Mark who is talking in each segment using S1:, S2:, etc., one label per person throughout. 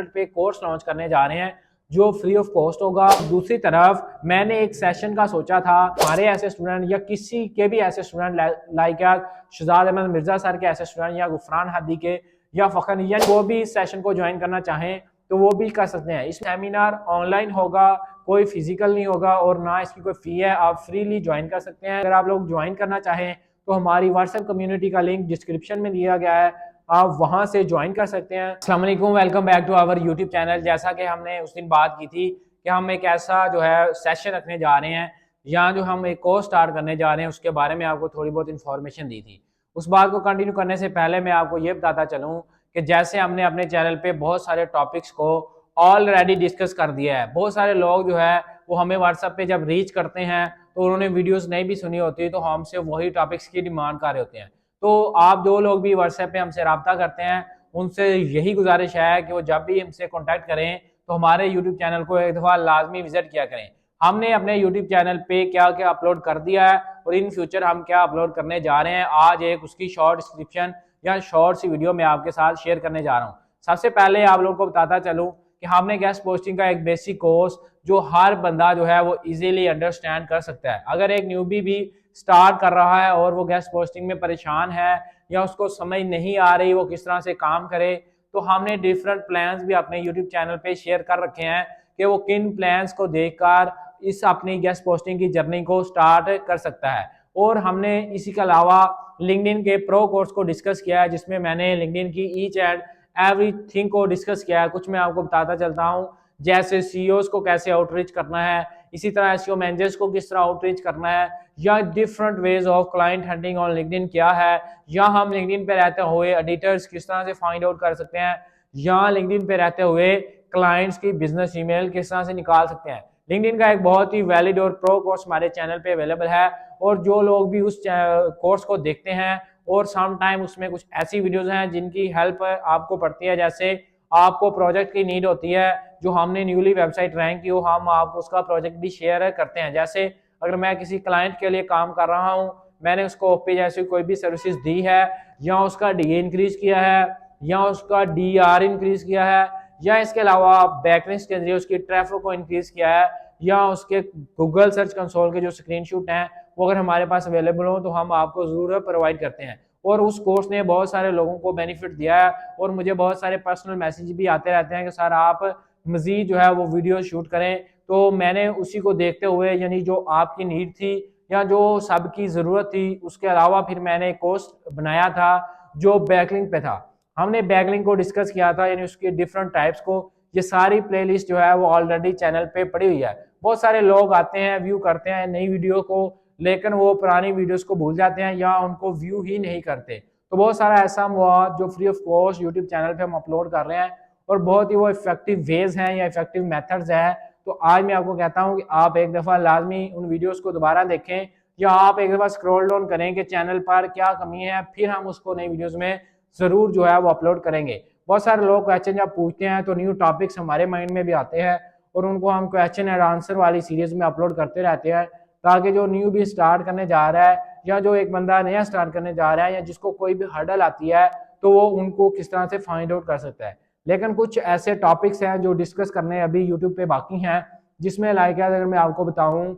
S1: Affiliate पे course launch करने जा रहे हैं जो फ्री ऑफ कॉस्ट होगा। दूसरी तरफ मैंने एक सेशन का सोचा था, हमारे ऐसे स्टूडेंट या किसी के भी ऐसे स्टूडेंट लाइक यार शहजाद अहमद मिर्जा सर के ऐसे स्टूडेंट या गुफरान हादी के या फखर या वो भी इस सेशन को ज्वाइन करना चाहें तो वो भी कर सकते हैं। इस सेमिनार ऑनलाइन होगा, कोई फिजिकल नहीं होगा और ना इसकी कोई फी है, आप फ्रीली ज्वाइन कर सकते हैं। अगर आप लोग ज्वाइन करना चाहें तो हमारी व्हाट्सएप कम्युनिटी का लिंक डिस्क्रिप्शन में दिया गया है, आप वहां से ज्वाइन कर सकते हैं। अस्सलाम वालेकुम, welcome back to our YouTube channel. जैसा कि हमने उस दिन बात की थी कि हम एक ऐसा जो है सेशन रखने जा रहे हैं या जो हम एक कोर्स स्टार्ट करने जा रहे हैं उसके बारे में आपको थोड़ी बहुत इन्फॉर्मेशन दी थी। उस बात को कंटिन्यू करने से पहले मैं आपको ये बताता चलूँ कि जैसे हमने अपने चैनल पे बहुत सारे टॉपिक्स को ऑलरेडी डिस्कस कर दिया है। बहुत सारे लोग जो है वो हमें व्हाट्सएप पे जब रीच करते हैं तो उन्होंने वीडियोस नहीं भी सुनी होती तो हमसे वही टॉपिक्स की डिमांड कर रहे होते हैं। तो आप जो लोग भी व्हाट्सएप पे हमसे रब्ता करते हैं उनसे यही गुजारिश है कि वो जब भी हमसे कॉन्टैक्ट करें तो हमारे यूट्यूब चैनल को एक दफ़ा लाजमी विजिट किया करें। हमने अपने यूट्यूब चैनल पे क्या क्या अपलोड कर दिया है और इन फ्यूचर हम क्या अपलोड करने जा रहे हैं, आज एक उसकी शॉर्ट डिस्क्रिप्शन या शॉर्ट सी वीडियो मैं आपके साथ शेयर करने जा रहा हूँ। सबसे पहले आप लोगों को बताता चलूँ कि हमने गेस्ट पोस्टिंग का एक बेसिक कोर्स जो हर बंदा जो है वो इजीली अंडरस्टैंड कर सकता है। अगर एक न्यूबी भी स्टार्ट कर रहा है और वो गेस्ट पोस्टिंग में परेशान है या उसको समझ नहीं आ रही वो किस तरह से काम करे, तो हमने डिफरेंट प्लान्स भी अपने यूट्यूब चैनल पे शेयर कर रखे हैं कि वो किन प्लान्स को देखकर इस अपनी गेस्ट पोस्टिंग की जर्नी को स्टार्ट कर सकता है। और हमने इसी के अलावा लिंक्डइन के प्रो कोर्स को डिस्कस किया है जिसमें मैंने लिंक्डइन की ईच एंड एवरीथिंग को डिस्कस किया है। कुछ मैं आपको बताता चलता हूँ, जैसे सीईओज को कैसे आउटरीच करना है, इसी तरह एसईओ मैनेजर्स को किस तरह आउटरीच करना है, या different ways of client hunting on LinkedIn क्या है, या हम लिंक्डइन पे रहते हुए एडिटर्स किस तरह से फाइंड आउट कर सकते हैं, या लिंक्डइन पे रहते हुए क्लाइंट्स की बिजनेस ईमेल किस तरह से निकाल सकते हैं। लिंक्डइन का एक बहुत ही वैलिड और प्रो कोर्स हमारे चैनल पे अवेलेबल है और जो लोग भी उस कोर्स को देखते हैं और सम टाइम उसमें कुछ ऐसी वीडियोस हैं जिनकी हेल्प आपको पड़ती है, जैसे आपको प्रोजेक्ट की नीड होती है जो हमने न्यूली वेबसाइट रैंक की हो, हम आपको उसका प्रोजेक्ट भी शेयर करते हैं। जैसे अगर मैं किसी क्लाइंट के लिए काम कर रहा हूं, मैंने उसको ओपी जैसी कोई भी सर्विसेज दी है या उसका डीए इंक्रीज किया है या उसका डीआर इंक्रीज किया है या इसके अलावा बैकलिंक्स के जरिए उसकी ट्रैफिक को इंक्रीज किया है या उसके गूगल सर्च कंसोल के जो स्क्रीनशॉट हैं वो अगर हमारे पास अवेलेबल हो तो हम आपको जरूर प्रोवाइड करते हैं। और उस कोर्स ने बहुत सारे लोगों को बेनिफिट दिया है और मुझे बहुत सारे पर्सनल मैसेज भी आते रहते हैं कि सर आप मजीद जो है वो वीडियो शूट करें। तो मैंने उसी को देखते हुए यानी जो आपकी नीड थी या जो सबकी ज़रूरत थी उसके अलावा फिर मैंने कोर्स बनाया था जो बैकलिंक पे था। हमने बैकलिंक को डिस्कस किया था यानी उसके डिफरेंट टाइप्स को। ये सारी प्लेलिस्ट जो है वो ऑलरेडी चैनल पे पड़ी हुई है। बहुत सारे लोग आते हैं व्यू करते हैं नई वीडियो को लेकिन वो पुरानी वीडियोस को भूल जाते हैं या उनको व्यू ही नहीं करते। तो बहुत सारा ऐसा मौजूद जो free of cost YouTube channel पे हम अपलोड कर रहे हैं और बहुत ही वो इफेक्टिव वेज हैं या इफेक्टिव मेथड्स हैं। तो आज मैं आपको कहता हूं कि आप एक दफ़ा लाजमी उन वीडियोस को दोबारा देखें या आप एक दफ़ा स्क्रॉल डाउन करें कि चैनल पर क्या कमी है, फिर हम उसको नई वीडियोज़ में ज़रूर जो है वो अपलोड करेंगे। बहुत सारे लोग क्वेश्चन जब पूछते हैं तो न्यू टॉपिक्स हमारे माइंड में भी आते हैं और उनको हम क्वेश्चन एंड आंसर वाली सीरीज में अपलोड करते रहते हैं ताकि जो न्यू भी स्टार्ट करने जा रहा है या जो एक बंदा नया स्टार्ट करने जा रहा है या जिसको कोई भी हर्डल आती है तो वो उनको किस तरह से फाइंड आउट कर सकता है। लेकिन कुछ ऐसे टॉपिक्स हैं जो डिस्कस करने अभी यूट्यूब पे बाकी हैं जिसमें लाइक अगर मैं आपको बताऊं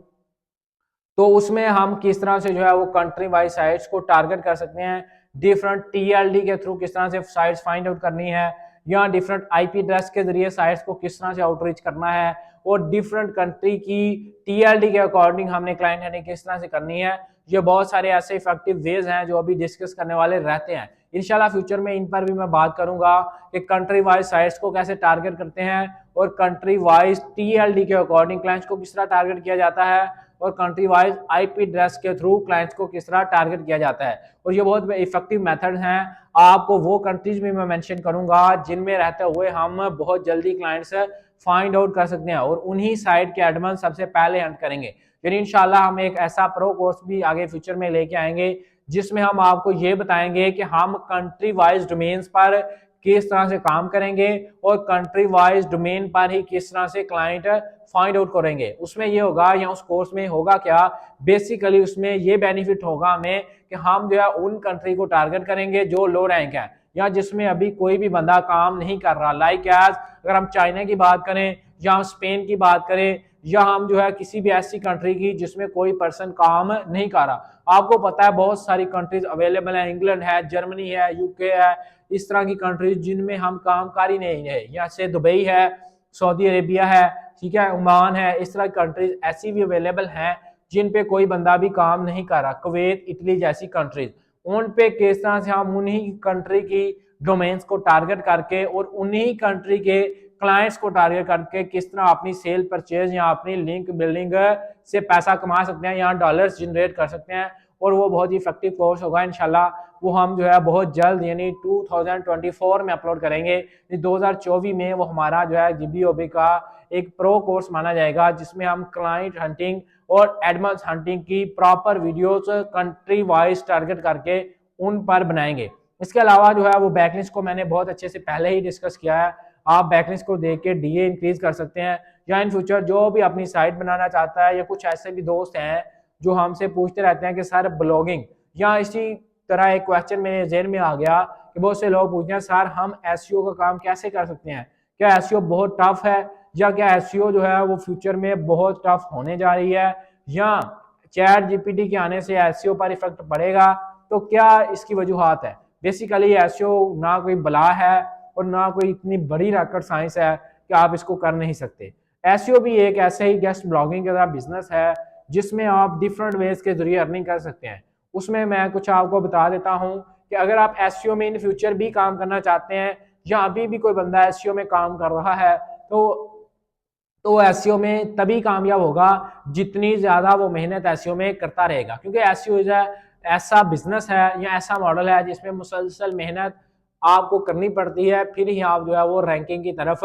S1: तो उसमें हम किस तरह से जो है वो कंट्री वाइज साइट्स को टारगेट कर सकते हैं, डिफरेंट टीएलडी के थ्रू किस तरह से साइट्स फाइंड आउट करनी है या डिफरेंट आईपी एड्रेस के जरिए साइट्स को किस तरह से आउटरीच करना है और डिफरेंट कंट्री की टीएलडी के अकॉर्डिंग हमने क्लाइंट हैंडलिंग किस तरह से करनी है। ये बहुत सारे ऐसे इफेक्टिव वेज हैं जो अभी डिस्कस करने वाले रहते हैं। इंशाल्लाह फ्यूचर में इन पर भी मैं बात करूंगा कि कंट्री वाइज साइट्स को कैसे टारगेट करते हैं और कंट्री वाइज टीएलडी के अकॉर्डिंग क्लाइंट्स को किस तरह टारगेट किया जाता है और कंट्री वाइज आईपी एड्रेस के थ्रू क्लाइंट्स को किस तरह टारगेट किया जाता है। और ये बहुत इफेक्टिव मेथड हैं। आपको वो कंट्रीज भी मैं मेंशन करूंगा जिनमें रहते हुए हम बहुत जल्दी क्लाइंट्स फाइंड आउट कर सकते हैं और उन्हीं साइट के एडवांस सबसे पहले हंट करेंगे। यानी इंशाल्लाह हम एक ऐसा प्रो कोर्स भी आगे फ्यूचर में लेके आएंगे जिसमें हम आपको ये बताएंगे कि हम कंट्री वाइज डोमेन्स पर किस तरह से काम करेंगे और कंट्री वाइज डोमेन पर ही किस तरह से क्लाइंट फाइंड आउट करेंगे। उसमें ये होगा या उस कोर्स में होगा क्या, बेसिकली उसमें ये बेनिफिट होगा हमें कि हम जो है उन कंट्री को टारगेट करेंगे जो लो रैंक है या जिसमें अभी कोई भी बंदा काम नहीं कर रहा। लाइक एज अगर हम चाइना की बात करें या हम स्पेन की बात करें या हम जो है किसी भी ऐसी कंट्री की जिसमें कोई पर्सन काम नहीं कर रहा। आपको पता है बहुत सारी कंट्रीज अवेलेबल है, इंग्लैंड है, जर्मनी है, यूके है, इस तरह की कंट्रीज जिनमें हम कामकारी नहीं है। यहाँ से दुबई है, सऊदी अरेबिया है, ठीक है, ओमान है, इस तरह की कंट्रीज ऐसी भी अवेलेबल हैं जिन पे कोई बंदा भी काम नहीं कर रहा। कुवैत, इटली जैसी कंट्रीज, उन पे किस तरह से हम उन्हीं कंट्री की डोमेन्स को टारगेट करके और उन्हीं कंट्री के क्लाइंट्स को टारगेट करके किस तरह अपनी सेल परचेज या अपनी लिंक बिल्डिंग से पैसा कमा सकते हैं, यहाँ डॉलर्स जनरेट कर सकते हैं। और वो बहुत ही इफेक्टिव कोर्स होगा इंशाल्लाह। वो हम जो है बहुत जल्द यानी 2024 में अपलोड करेंगे। 2024 में वो हमारा जो है GBOB का एक प्रो कोर्स माना जाएगा जिसमें हम क्लाइंट हंटिंग और एडवांस हंटिंग की proper videos country wise target करके उन पर बनाएंगे। इसके अलावा जो है वो बैकलिंक्स को मैंने बहुत अच्छे से पहले ही डिस्कस किया है। आप बैकलिंक्स को देख के DA इंक्रीज कर सकते हैं, या इन फ्यूचर जो भी अपनी साइट बनाना चाहता है, या कुछ ऐसे भी दोस्त हैं जो हमसे पूछते रहते हैं कि सर ब्लॉगिंग, या इसी तरह एक क्वेश्चन मेरे जेहन में आ गया कि बहुत से लोग पूछते हैं सर हम SEO का काम कैसे कर सकते हैं, क्या SEO बहुत टफ है, या क्या SEO जो है वो फ्यूचर में बहुत टफ होने जा रही है, या चैट GPT के आने से SEO पर इफेक्ट पड़ेगा, तो क्या इसकी वजूहत है। बेसिकली SEO ना कोई बला है और ना कोई इतनी बड़ी रॉकेट साइंस है कि आप इसको कर नहीं सकते। SEO भी एक ऐसे ही गेस्ट ब्लॉगिंग का बिजनेस है जिसमें आप डिफरेंट वेज के जरिए अर्निंग कर सकते हैं। उसमें मैं कुछ आपको बता देता हूं कि अगर आप SEO में इन फ्यूचर भी काम करना चाहते हैं या अभी भी कोई बंदा SEO में काम कर रहा है तो SEO में तभी कामयाब होगा जितनी ज्यादा वो मेहनत SEO में करता रहेगा, क्योंकि SEO ऐसा बिजनेस है या ऐसा मॉडल है जिसमें मुसलसल मेहनत आपको करनी पड़ती है, फिर ही आप जो है वो रैंकिंग की तरफ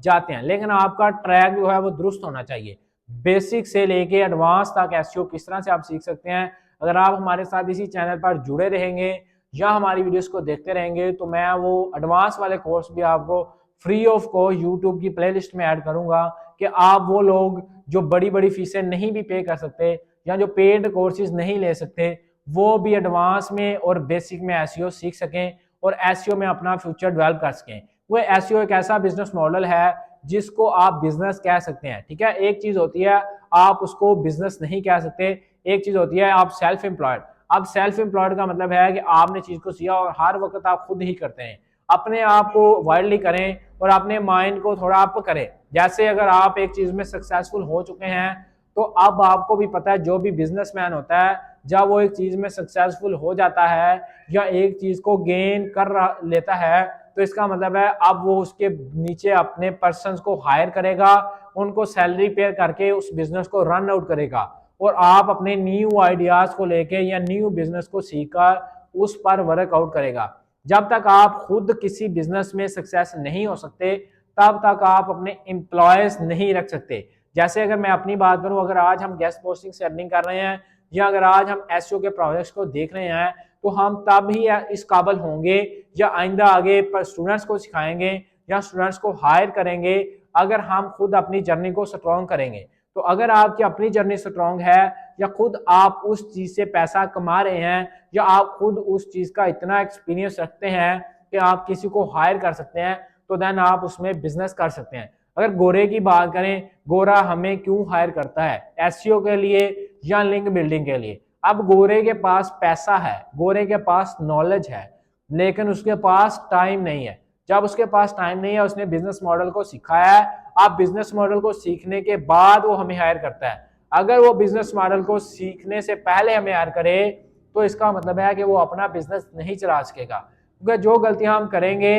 S1: जाते हैं। लेकिन आपका ट्रैक जो है वो दुरुस्त होना चाहिए। बेसिक से लेके एडवांस तक SEO किस तरह से आप सीख सकते हैं। अगर आप हमारे साथ इसी चैनल पर जुड़े रहेंगे या हमारी वीडियोस को देखते रहेंगे तो मैं वो एडवांस वाले कोर्स भी आपको फ्री ऑफ कॉस्ट यूट्यूब की प्लेलिस्ट में ऐड करूंगा कि आप वो लोग जो बड़ी बड़ी फीसें नहीं भी पे कर सकते या जो पेड कोर्सेज नहीं ले सकते वो भी एडवांस में और बेसिक में SEO सीख सकें और SEO में अपना फ्यूचर डेवलप कर सकें। वो SEO एक ऐसा बिजनेस मॉडल है जिसको आप बिजनेस कह सकते हैं, ठीक है। एक चीज होती है आप उसको बिजनेस नहीं कह सकते, एक चीज होती है आप सेल्फ एम्प्लॉयड। अब सेल्फ एम्प्लॉयड का मतलब है कि आपने चीज को सीखा और हर वक्त आप खुद ही करते हैं। अपने आप को वाइडली करें और अपने माइंड को थोड़ा अप करें। जैसे अगर आप एक चीज में सक्सेसफुल हो चुके हैं तो अब आपको भी पता है जो भी बिजनेसमैन होता है जब वो एक चीज में सक्सेसफुल हो जाता है या एक चीज को गेन कर लेता है तो इसका मतलब है अब वो उसके नीचे अपने पर्सन्स को हायर करेगा, उनको सैलरी पे करके उस बिजनेस को रन आउट करेगा और आप अपने न्यू आइडियाज को लेके या न्यू बिजनेस को सीखकर उस पर वर्क आउट करेगा। जब तक आप खुद किसी बिजनेस में सक्सेस नहीं हो सकते तब तक आप अपने एम्प्लॉयज नहीं रख सकते। जैसे अगर मैं अपनी बात करूं, अगर आज हम गेस्ट पोस्टिंग से अर्निंग कर रहे हैं या अगर आज हम SEO के प्रोजेक्ट्स को देख रहे हैं तो हम तब ही इस काबिल होंगे या आइंदा आगे पर स्टूडेंट्स को सिखाएंगे या स्टूडेंट्स को हायर करेंगे अगर हम खुद अपनी जर्नी को स्ट्रॉन्ग करेंगे। तो अगर आपकी अपनी जर्नी स्ट्रॉन्ग है या खुद आप उस चीज से पैसा कमा रहे हैं या आप खुद उस चीज का इतना एक्सपीरियंस रखते हैं कि आप किसी को हायर कर सकते हैं तो देन आप उसमें बिजनेस कर सकते हैं। अगर गोरे की बात करें, गोरा हमें क्यों हायर करता है, SEO के लिए या लिंक बिल्डिंग के लिए। अब गोरे के पास पैसा है, गोरे के पास नॉलेज है, लेकिन उसके पास टाइम नहीं है। जब उसके पास टाइम नहीं है उसने बिजनेस मॉडल को सिखाया है, अब बिजनेस मॉडल को सीखने के बाद वो हमें हायर करता है। अगर वो बिजनेस मॉडल को सीखने से पहले हमें हायर करे तो इसका मतलब है कि वो अपना बिजनेस नहीं चला सकेगा, क्योंकि जो गलतियां हम करेंगे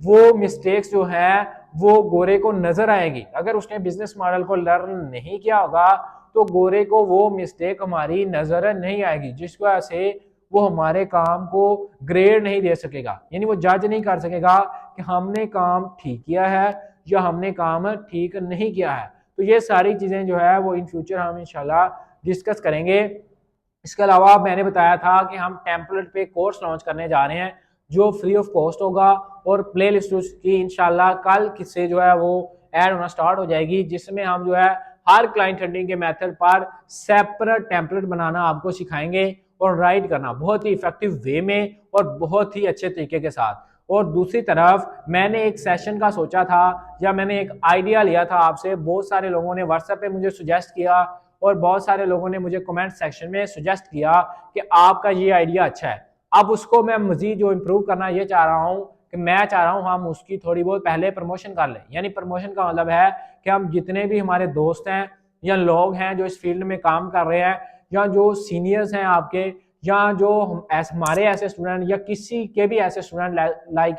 S1: वो मिस्टेक्स जो है वो गोरे को नजर आएगी। अगर उसने बिजनेस मॉडल को लर्न नहीं किया होगा तो गोरे को वो मिस्टेक हमारी नजर नहीं आएगी, जिसकी वजह से वो हमारे काम को ग्रेड नहीं दे सकेगा, यानी वो जज नहीं कर सकेगा कि हमने काम ठीक किया है या हमने काम ठीक नहीं किया है। तो ये सारी चीजें जो है वो इन फ्यूचर हम इंशाल्लाह डिस्कस करेंगे। इसके अलावा मैंने बताया था कि हम टेम्पलेट पे कोर्स लॉन्च करने जा रहे हैं जो फ्री ऑफ कॉस्ट होगा और प्ले लिस्ट की इंशाल्लाह कल से जो है वो ऐड होना स्टार्ट हो जाएगी, जिसमें हम जो है हर क्लाइंट हंटिंग के मेथड पर सेपरेट टेम्पलेट बनाना आपको सिखाएंगे और राइट करना बहुत ही इफेक्टिव वे में और बहुत ही अच्छे तरीके के साथ। और दूसरी तरफ मैंने एक सेशन का सोचा था या मैंने एक आइडिया लिया था आपसे। बहुत सारे लोगों ने व्हाट्सएप पे मुझे सुजेस्ट किया और बहुत सारे लोगों ने मुझे कमेंट सेक्शन में सुजेस्ट किया कि आपका ये आइडिया अच्छा है। अब उसको मैं मजीद जो इम्प्रूव करना ये चाह रहा हूँ कि मैं चाह रहा हूँ हम उसकी थोड़ी बहुत पहले प्रमोशन कर लें। यानी प्रमोशन का मतलब है कि हम जितने भी हमारे दोस्त हैं या लोग हैं जो इस फील्ड में काम कर रहे हैं या जो सीनियर्स हैं आपके या जो हमारे ऐसे स्टूडेंट या किसी के भी ऐसे student like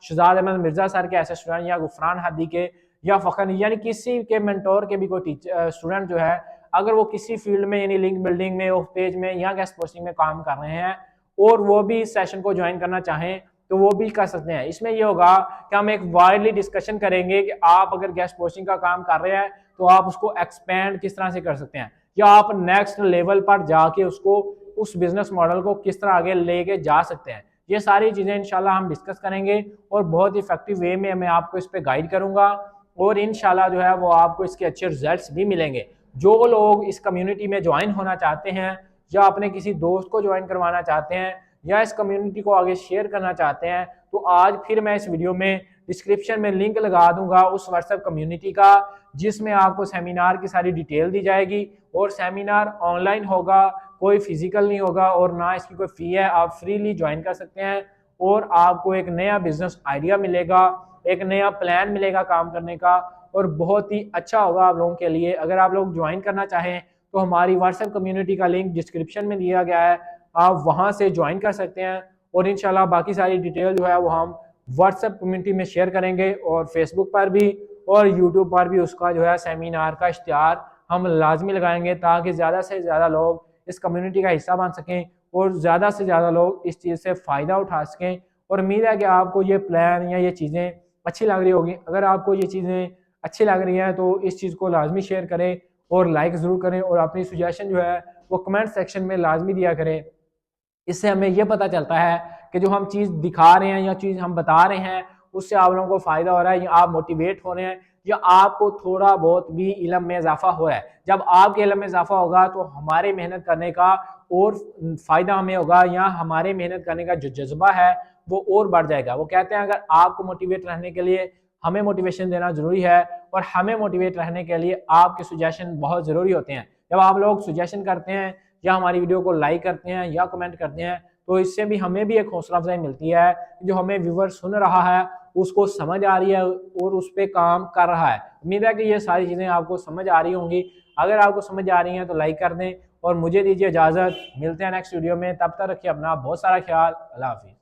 S1: Shahzad Ahmad Mirza sir के ऐसे स्टूडेंट या गुफरान हादी के या फ़खर यानी किसी के मेंटोर के भी कोई टीचर स्टूडेंट जो है अगर वो किसी फील्ड में यानी लिंक बिल्डिंग में ऑफ पेज में या गेस्ट पोस्टिंग में काम कर रहे हैं और वो भी इस सेशन को ज्वाइन करना चाहें तो वो भी कर सकते हैं। इसमें ये होगा कि हम एक वाइडली डिस्कशन करेंगे कि आप अगर गेस्ट पोस्टिंग का काम कर रहे हैं तो आप उसको एक्सपेंड किस तरह से कर सकते हैं या आप नेक्स्ट लेवल पर जाके उसको उस बिजनेस मॉडल को किस तरह आगे लेके जा सकते हैं। ये सारी चीज़ें इंशाल्लाह हम डिस्कस करेंगे और बहुत इफेक्टिव वे में मैं आपको इस पर गाइड करूंगा और इंशाल्लाह जो है वो आपको इसके अच्छे रिजल्ट्स भी मिलेंगे। जो लोग इस कम्युनिटी में ज्वाइन होना चाहते हैं या अपने किसी दोस्त को ज्वाइन करवाना चाहते हैं या इस कम्युनिटी को आगे शेयर करना चाहते हैं तो आज फिर मैं इस वीडियो में डिस्क्रिप्शन में लिंक लगा दूंगा उस व्हाट्सएप कम्युनिटी का जिसमें आपको सेमिनार की सारी डिटेल दी जाएगी और सेमिनार ऑनलाइन होगा, कोई फिजिकल नहीं होगा और ना इसकी कोई फ़ी है। आप फ्रीली ज्वाइन कर सकते हैं और आपको एक नया बिजनेस आइडिया मिलेगा, एक नया प्लान मिलेगा काम करने का और बहुत ही अच्छा होगा आप लोगों के लिए। अगर आप लोग ज्वाइन करना चाहें तो हमारी व्हाट्सएप कम्युनिटी का लिंक डिस्क्रिप्शन में दिया गया है, आप वहां से ज्वाइन कर सकते हैं और इंशाल्लाह बाकी सारी डिटेल जो है वो हम व्हाट्सएप कम्युनिटी में शेयर करेंगे और फेसबुक पर भी और यूट्यूब पर भी उसका जो है सेमिनार का इश्तिहार हम लाजमी लगाएंगे ताकि ज़्यादा से ज़्यादा लोग इस कम्युनिटी का हिस्सा बन सकें और ज़्यादा से ज़्यादा लोग इस चीज़ से फ़ायदा उठा सकें। और उम्मीद है कि आपको ये प्लान या ये चीज़ें अच्छी लग रही होगी। अगर आपको ये चीज़ें अच्छी लग रही हैं तो इस चीज़ को लाजमी शेयर करें और लाइक ज़रूर करें और अपनी सजेशन जो है वो कमेंट सेक्शन में लाजमी दिया करें। इससे हमें यह पता चलता है कि जो हम चीज़ दिखा रहे हैं या चीज़ हम बता रहे हैं उससे आप लोगों को फ़ायदा हो रहा है या आप मोटिवेट हो रहे हैं या आपको थोड़ा बहुत भी इल्म में इजाफा हो रहा है। जब आपके इल्म में इजाफा होगा तो हमारे मेहनत करने का और फ़ायदा हमें होगा या हमारे मेहनत करने का जो जज्बा है वो और बढ़ जाएगा। वो कहते हैं अगर आपको मोटिवेट रहने के लिए हमें मोटिवेशन देना ज़रूरी है और हमें मोटिवेट रहने के लिए आपके सुजेशन बहुत ज़रूरी होते हैं। जब आप लोग सुजेशन करते हैं या हमारी वीडियो को लाइक करते हैं या कमेंट करते हैं तो इससे भी हमें भी एक हौसला अफजाई मिलती है जो हमें व्यूवर सुन रहा है उसको समझ आ रही है और उस पर काम कर रहा है। उम्मीद है कि ये सारी चीज़ें आपको समझ आ रही होंगी। अगर आपको समझ आ रही हैं तो लाइक कर दें और मुझे दीजिए इजाज़त। मिलते हैं नेक्स्ट वीडियो में, तब तक रखिए अपना बहुत सारा ख्याल। अल्लाह हाफिज़।